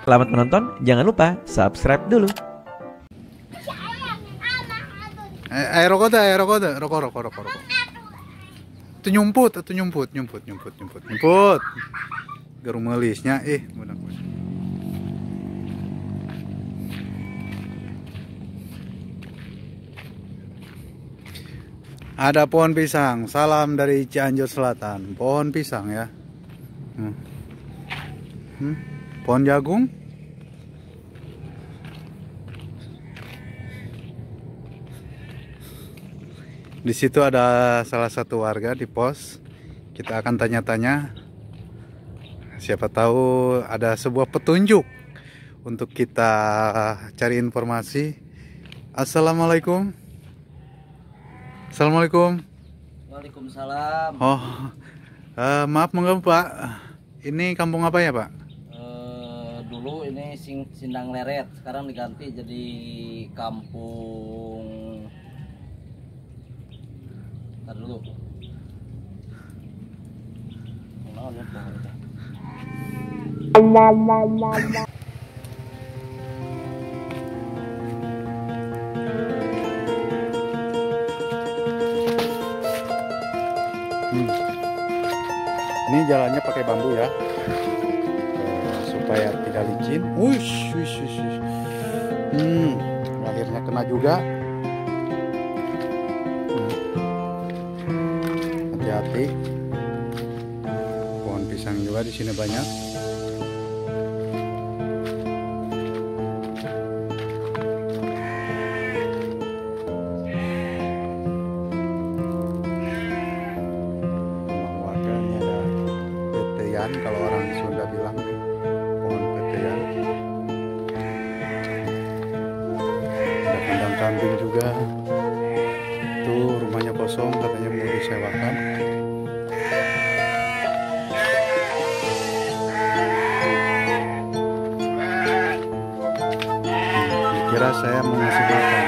Selamat menonton, jangan lupa subscribe dulu. Rokok dah, rokok dah, rokok. Itu nyumput. Garung melisnya, benar. Ada pohon pisang, salam dari Cianjur Selatan. Pohon pisang ya. Pohon jagung. Di situ ada salah satu warga di pos. Kita akan tanya-tanya. Siapa tahu ada sebuah petunjuk untuk kita cari informasi. Assalamualaikum. Assalamualaikum. Waalaikumsalam. Maaf mengganggu Pak. Ini kampung apa ya Pak? Dulu ini Sindang Leret, sekarang diganti jadi kampung. Ntar dulu. Ini jalannya pakai bambu ya, supaya tidak licin. Wush. Akhirnya kena juga. Hati-hati. Pohon pisang juga di sini banyak. Kalau orang Sunda bilang pohon petean. Ada kandang kambing juga. Tuh rumahnya kosong, katanya mau disewakan. Dikira saya mau ngasih makan.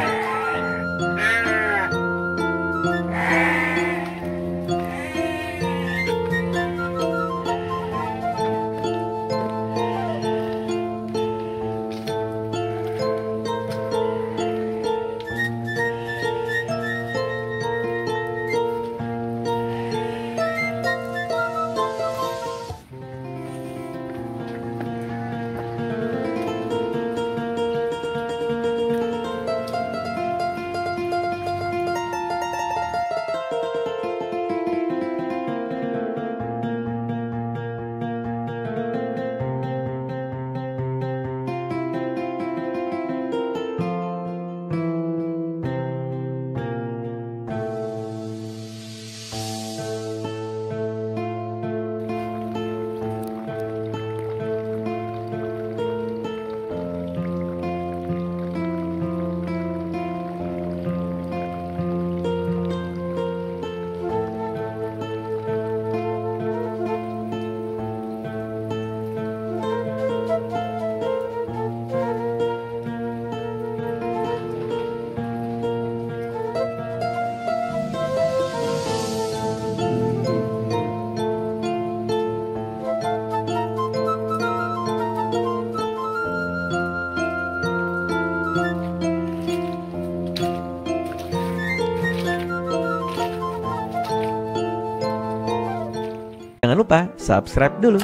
Jangan lupa subscribe dulu.